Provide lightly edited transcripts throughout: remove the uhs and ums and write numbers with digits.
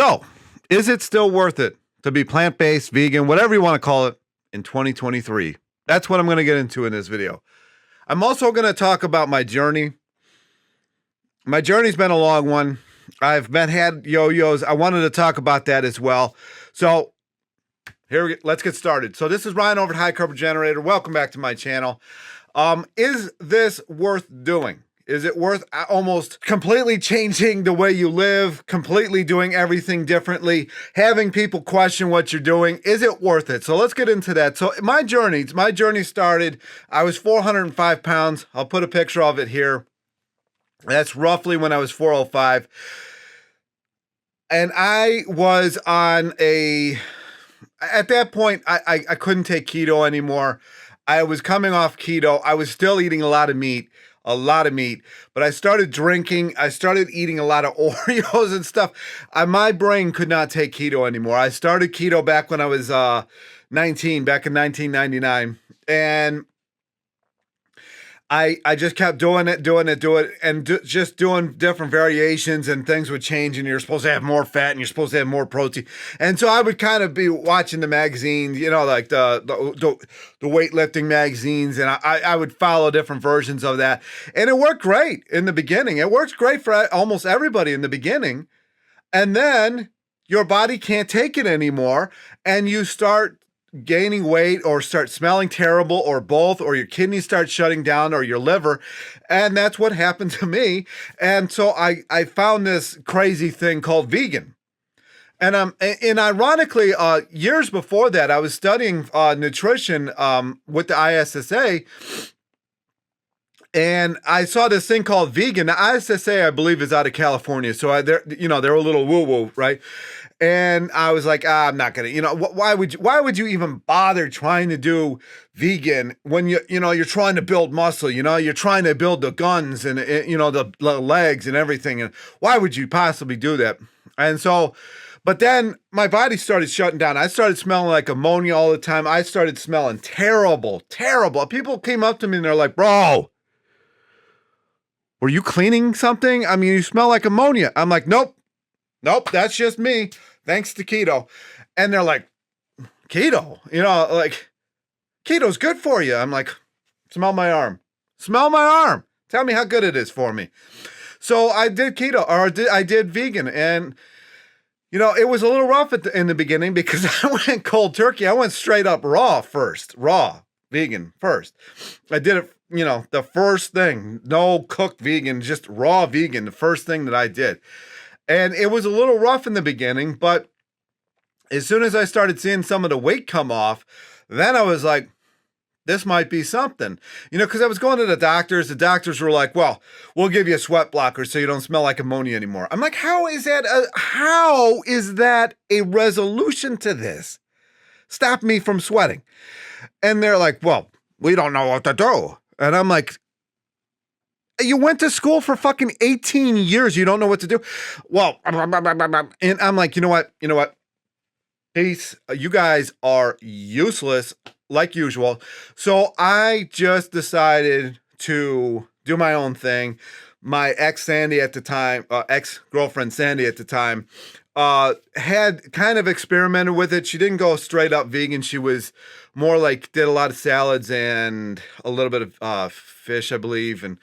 So, is it still worth it to be plant-based, vegan, whatever you want to call it, in 2023? That's what I'm going to get into in this video. I'm also going to talk about my journey. My journey's been a long one. I've had yo-yos. I wanted to talk about that as well. So, let's get started. So, this is Ryan over at High Carb Generator. Welcome back to my channel. Is this worth doing? Is it worth almost completely changing the way you live, completely doing everything differently, having people question what you're doing? Is it worth it? So let's get into that. So my journey started, I was 405 pounds. I'll put a picture of it here. That's roughly when I was 405. And I was on at that point, I couldn't take keto anymore. I was coming off keto. I was still eating a lot of meat, but I started drinking. I started eating a lot of Oreos and stuff. My brain could not take keto anymore. I started keto back when I was 19, back in 1999. And I just kept doing it, and just doing different variations, and things would change, and you're supposed to have more fat, and you're supposed to have more protein. And so I would kind of be watching the magazines, you know, like the weightlifting magazines, and I would follow different versions of that. And it worked great in the beginning. It works great for almost everybody in the beginning. And then your body can't take it anymore, and you start gaining weight or start smelling terrible, or both, or your kidneys start shutting down, or your liver. And that's what happened to me. And so I found this crazy thing called vegan. And ironically, years before that, I was studying nutrition with the ISSA, and I saw this thing called vegan. The ISSA, I believe, is out of California. So they're a little woo-woo, right? And I was like, I'm not gonna, why would you even bother trying to do vegan when you're trying to build muscle, you're trying to build the guns and, the legs and everything. And why would you possibly do that? And so, but then my body started shutting down. I started smelling like ammonia all the time. I started smelling terrible. People came up to me and they're like, bro, were you cleaning something? I mean, you smell like ammonia. I'm like, nope, that's just me. Thanks to keto. And they're like, keto? Like, keto's good for you. I'm like, smell my arm. Tell me how good it is for me. So I did keto, or I did vegan. And, it was a little rough in the beginning because I went cold turkey. I went straight up raw vegan first. I did it, the first thing, no cooked vegan, just raw vegan, the first thing that I did. And it was a little rough in the beginning, but as soon as I started seeing some of the weight come off, then I was like, this might be something, because I was going to the doctors. The doctors were like, well, we'll give you a sweat blocker so you don't smell like ammonia anymore. I'm like, how is that a resolution to this? Stop me from sweating. And they're like, well, we don't know what to do. And I'm like, you went to school for fucking 18 years. You don't know what to do. Well, and I'm like, you know what? Peace. You guys are useless like usual. So I just decided to do my own thing. My ex-girlfriend Sandy at the time, had kind of experimented with it. She didn't go straight up vegan. She was more like, did a lot of salads and a little bit of fish, I believe, and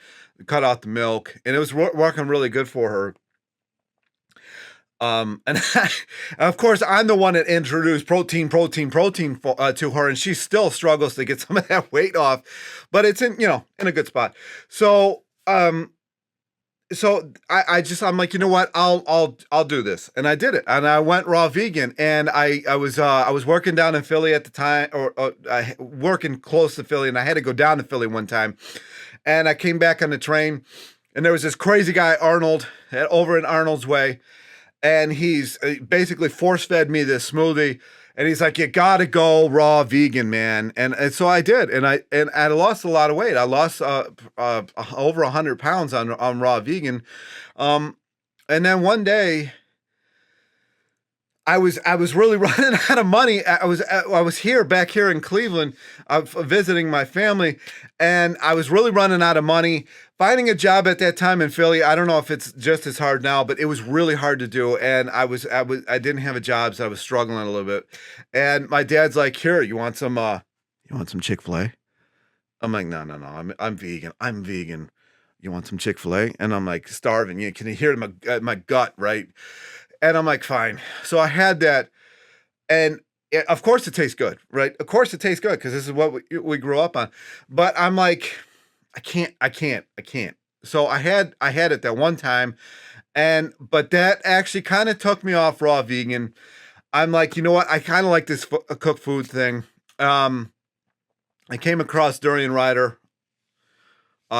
cut out the milk, and it was working really good for her. And of course, I'm the one that introduced protein to her, and she still struggles to get some of that weight off, but it's in a good spot. So, I'm like, you know what? I'll do this, and I did it, and I went raw vegan, and I was working down in Philly at the time, or working close to Philly, and I had to go down to Philly one time. And I came back on the train, and there was this crazy guy, Arnold, over in Arnold's Way. And he's basically force-fed me this smoothie. And he's like, you got to go raw vegan, man. And so I did. And I lost a lot of weight. I lost over 100 pounds on raw vegan. And then one day, I was really running out of money. I was back here in Cleveland, visiting my family, and I was really running out of money. Finding a job at that time in Philly, I don't know if it's just as hard now, but it was really hard to do. And I didn't have a job, so I was struggling a little bit. And my dad's like, "Here, you want some Chick-fil-A?" I'm like, "No, no, no. I'm vegan. I'm vegan. You want some Chick-fil-A?" And I'm like starving. You can hear it in my gut, right? And I'm like, fine. So I had that, and of course it tastes good, right? Of course it tastes good because this is what we grew up on. But I'm like, I can't. So I had it that one time, but that actually kind of took me off raw vegan. I'm like, you know what? I kind of like this cooked food thing. I came across Durian Rider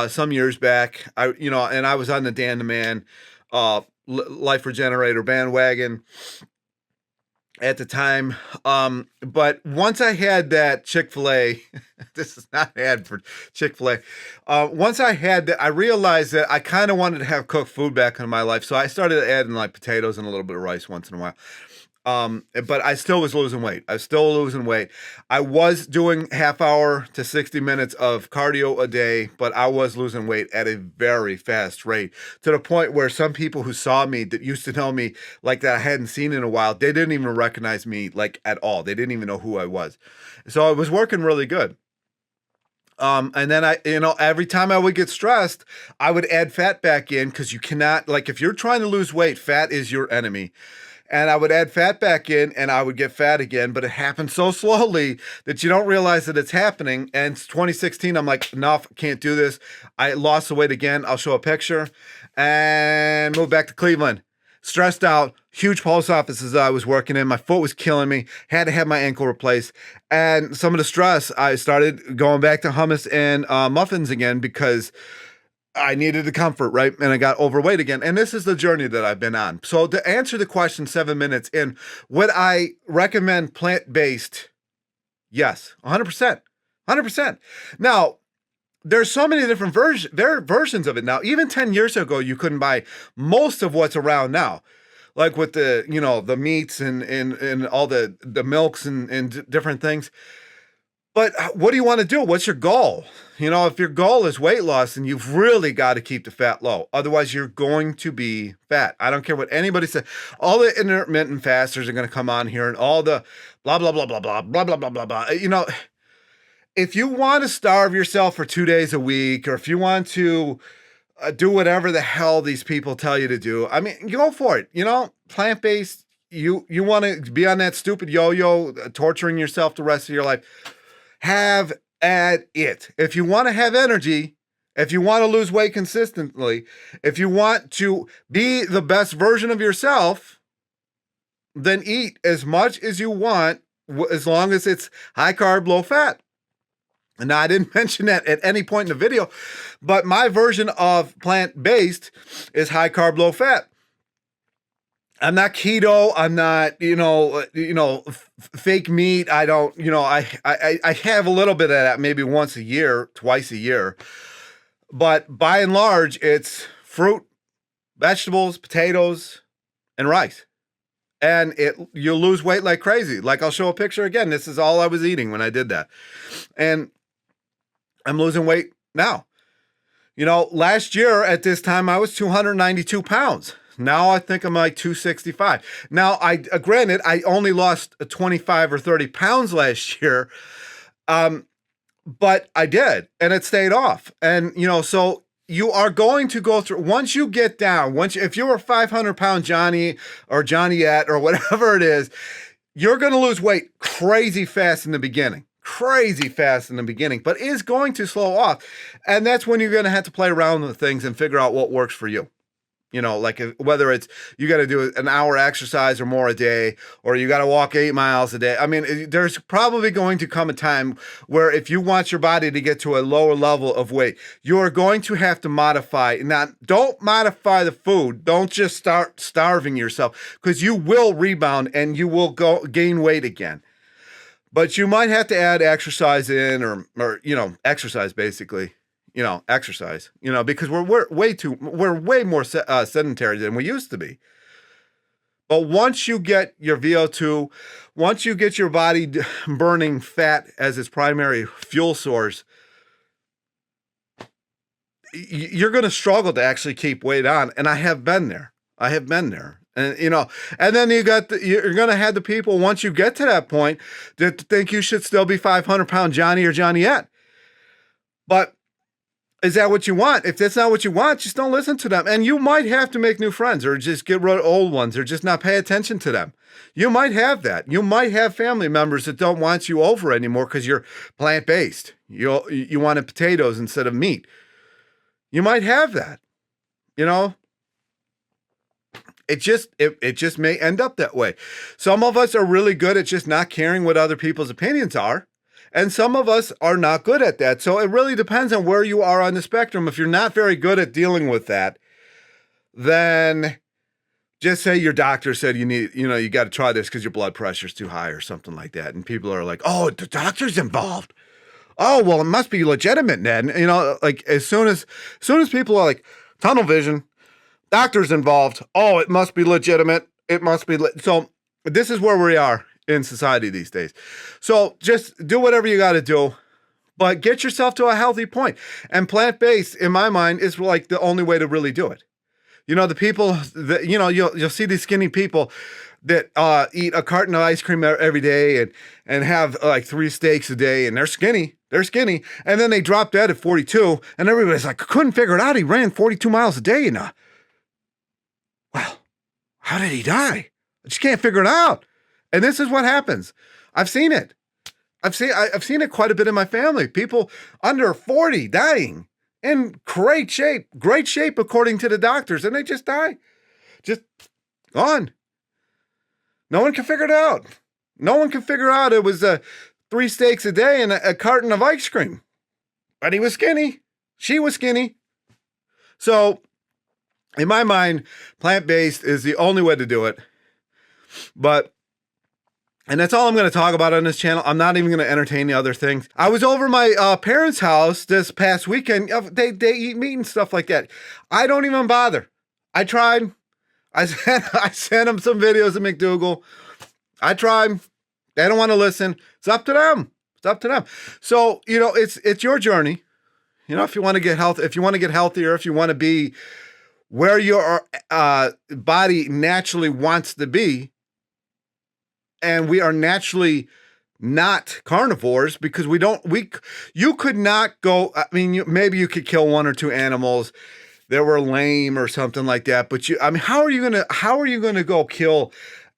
some years back. And I was on the Dan the Man Life Regenerator bandwagon at the time. But once I had that Chick-fil-A, this is not an ad for Chick-fil-A. Once I had that, I realized that I kind of wanted to have cooked food back in my life. So I started adding like potatoes and a little bit of rice once in a while. But I still was losing weight. I was still losing weight. I was doing half hour to 60 minutes of cardio a day, but I was losing weight at a very fast rate, to the point where some people who saw me that used to know me like that I hadn't seen in a while, they didn't even recognize me like at all. They didn't even know who I was. So it was working really good. And then every time I would get stressed, I would add fat back in, because you cannot, like, if you're trying to lose weight, fat is your enemy. And I would add fat back in, and I would get fat again, but it happened so slowly that you don't realize that it's happening. And it's 2016, I'm like, no, can't do this. I lost the weight again. I'll show a picture, and moved back to Cleveland. Stressed out, huge post offices I was working in. My foot was killing me. Had to have my ankle replaced. And some of the stress, I started going back to hummus and muffins again, because I needed the comfort, right? And I got overweight again. And this is the journey that I've been on. So to answer the question 7 minutes in, would I recommend plant-based? Yes, 100%. 100%. Now, there's so many different versions of it now. Even 10 years ago, you couldn't buy most of what's around now. Like with the meats and all the milks and different things. But what do you want to do? What's your goal? If your goal is weight loss, then you've really got to keep the fat low. Otherwise, you're going to be fat. I don't care what anybody says. All the intermittent fasters are going to come on here, and all the blah, blah, blah, blah, blah, blah, blah, blah, blah, blah. If you want to starve yourself for 2 days a week, or if you want to do whatever the hell these people tell you to do, I mean, you go for it. Plant-based, you want to be on that stupid yo-yo, torturing yourself the rest of your life. Have at it. If you want to have energy, if you want to lose weight consistently, if you want to be the best version of yourself, then eat as much as you want, as long as it's high carb, low fat. And now, I didn't mention that at any point in the video, but my version of plant-based is high carb, low fat. I'm not keto. I'm not, fake meat. I don't, I have a little bit of that maybe once a year, twice a year. But by and large, it's fruit, vegetables, potatoes, and rice. And you'll lose weight like crazy. Like, I'll show a picture again. This is all I was eating when I did that. And I'm losing weight now. Last year at this time, I was 292 pounds. Now I think I'm like 265. Now, granted, I only lost 25 or 30 pounds last year, but I did, and it stayed off. And, so you are going to go through, once you get down, if you're a 500-pound Johnny or Johnnyette or whatever it is, you're going to lose weight crazy fast in the beginning. But is going to slow off. And that's when you're going to have to play around with things and figure out what works for you. Like whether it's you got to do an hour exercise or more a day, or you got to walk 8 miles a day. I mean, there's probably going to come a time where if you want your body to get to a lower level of weight, you're going to have to modify. Now, don't modify the food. Don't just start starving yourself, because you will rebound and you will gain weight again. But you might have to add exercise in, or exercise basically. Exercise, because we're way more sedentary than we used to be. But once you get your VO2, once you get your body burning fat as its primary fuel source, you're going to struggle to actually keep weight on. And I have been there. And, and then you're going to have the people, once you get to that point, that think you should still be 500-pound Johnny or Johnnyette. But is that what you want? If that's not what you want, just don't listen to them. And you might have to make new friends, or just get rid of old ones, or just not pay attention to them. You might have that. You might have family members that don't want you over anymore because you're plant-based. You wanted potatoes instead of meat. You might have that. It just may end up that way. Some of us are really good at just not caring what other people's opinions are. And some of us are not good at that. So it really depends on where you are on the spectrum. If you're not very good at dealing with that, then just say your doctor said you got to try this because your blood pressure is too high or something like that. And people are like, oh, the doctor's involved. Oh, well, it must be legitimate, Ned. Like as soon as people are like, tunnel vision, doctor's involved. Oh, it must be legitimate. It must be. So this is where we are in society these days. So just do whatever you got to do, but get yourself to a healthy point. And plant-based, in my mind, is like the only way to really do it. The people that, you'll see these skinny people that eat a carton of ice cream every day and have like 3 steaks a day, and they're skinny. And then they drop dead at 42, and everybody's like, I couldn't figure it out. He ran 42 miles a day, Well, how did he die? I just can't figure it out. And this is what happens. I've seen it. I've seen it quite a bit in my family. People under 40 dying in great shape according to the doctors, and they just die. Just gone. No one can figure it out. No one can figure out it was 3 steaks a day and a carton of ice cream. But he was skinny. She was skinny. So, in my mind, plant-based is the only way to do it. And that's all I'm going to talk about on this channel. I'm not even going to entertain the other things. I was over my parents' house this past weekend. They eat meat and stuff like that. I don't even bother. I tried. I sent them some videos of McDougal. I tried. They don't want to listen. It's up to them. So, it's your journey. If you want to get healthier, if you want to be where your body naturally wants to be. And we are naturally not carnivores because you could not go, maybe you could kill 1 or 2 animals that were lame or something like that. But how are you going to go kill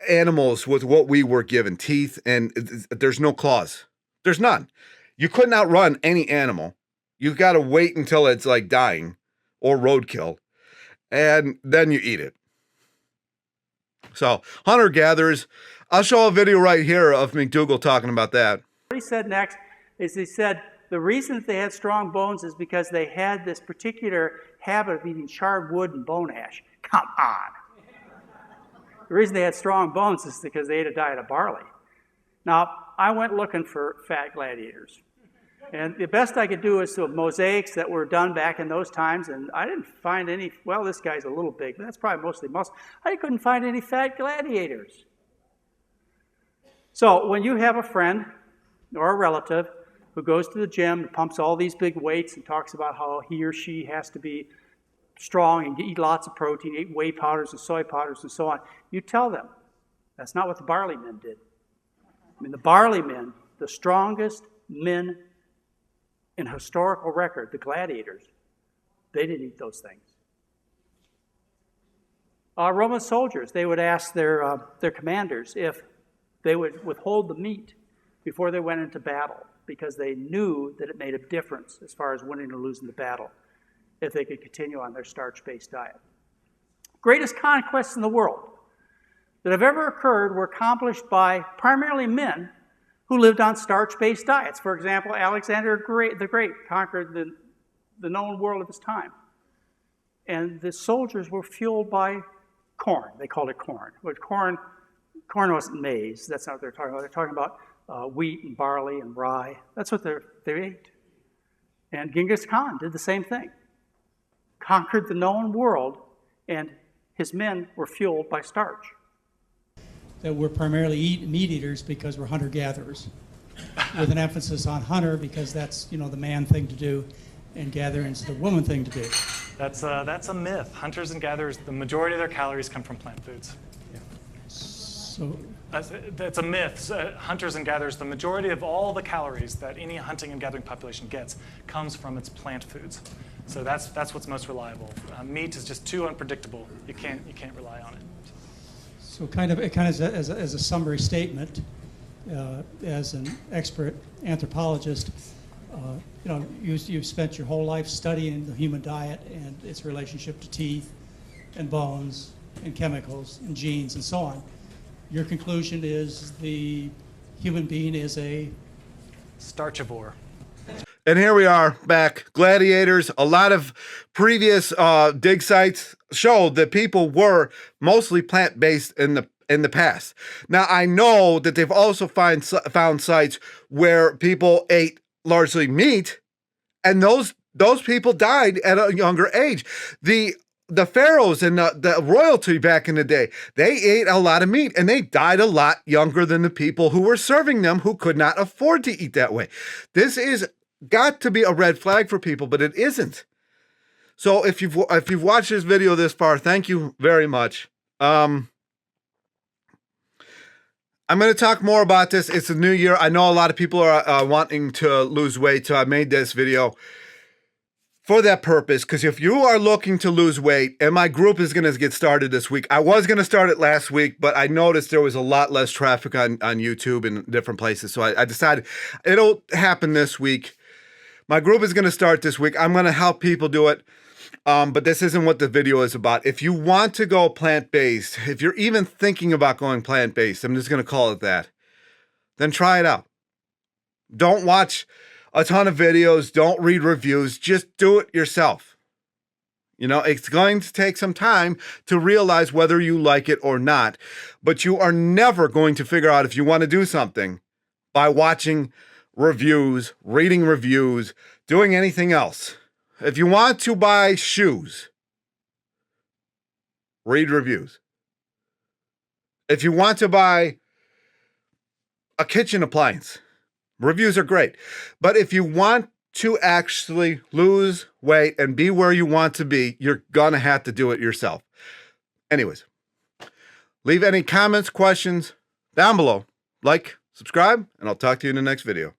animals with what we were given? Teeth, and there's no claws. There's none. You couldn't outrun any animal. You got to wait until it's like dying or roadkill, and then you eat it. So hunter-gatherers, I'll show a video right here of McDougal talking about that. What he said next is he said the reason that they had strong bones is because they had this particular habit of eating charred wood and bone ash. Come on. The reason they had strong bones is because they ate a diet of barley. Now, I went looking for fat gladiators. And the best I could do is some mosaics that were done back in those times, and I didn't find any. Well, this guy's a little big, but that's probably mostly muscle. I couldn't find any fat gladiators. So when you have a friend or a relative who goes to the gym and pumps all these big weights and talks about how he or she has to be strong and eat lots of protein, eat whey powders and soy powders and so on, you tell them that's not what the barley men did. The barley men, the strongest men in historical record, the gladiators, they didn't eat those things. Roman soldiers, they would ask their commanders if they would withhold the meat before they went into battle because they knew that it made a difference as far as winning or losing the battle if they could continue on their starch-based diet. Greatest conquests in the world that have ever occurred were accomplished by primarily men who lived on starch-based diets. For example, Alexander the Great conquered the known world of his time. And the soldiers were fueled by corn. They called it corn. But corn wasn't maize. That's not what they're talking about. They're talking about wheat and barley and rye. That's what they ate. And Genghis Khan did the same thing. Conquered the known world, and his men were fueled by starch. that we're primarily meat eaters because we're hunter-gatherers, with an emphasis on hunter because that's, you know, the man thing to do, and gathering's the woman thing to do. That's a myth. Hunters and gatherers, the majority of their calories come from plant foods. So That's a myth. Hunters and gatherers, the majority of all the calories that any hunting and gathering population gets comes from its plant foods. So that's what's most reliable. Meat is just too unpredictable. You can't rely on it. So kind of as a summary statement, as an expert anthropologist, you know, you've spent your whole life studying the human diet and its relationship to teeth and bones and chemicals and genes and so on. Your conclusion is the human being is a Starchivore. And here we are back. Gladiators. A lot of previous dig sites showed that people were mostly plant-based in the past. Now I know that they've also found sites where people ate largely meat, and those people died at a younger age. The pharaohs and the royalty back in the day, they ate a lot of meat and they died a lot younger than the people who were serving them, who could not afford to eat that way. This is got to be a red flag for people, but it isn't. So if you've watched this video this far, thank you very much. I'm going to talk more about this. It's a new year. I know a lot of people are wanting to lose weight, so I made this video for that purpose, because if you are looking to lose weight, and my group is going to get started this week. I was going to start it last week, but I noticed there was a lot less traffic on YouTube and different places, so I decided it'll happen this week. My group is going to start this week. I'm going to help people do it, but this isn't what the video is about. If you want to go plant-based, if you're even thinking about going plant-based, I'm just going to call it that, then try it out. Don't watch a ton of videos. Don't read reviews. Just do it yourself. You know, it's going to take some time to realize whether you like it or not, but you are never going to figure out if you want to do something by watching reviews, reading reviews, doing anything else. If you want to buy shoes, read reviews. If you want to buy a kitchen appliance, reviews are great. But if you want to actually lose weight and be where you want to be, you're gonna have to do it yourself. Anyways, leave any comments, questions down below. Like, subscribe, and I'll talk to you in the next video.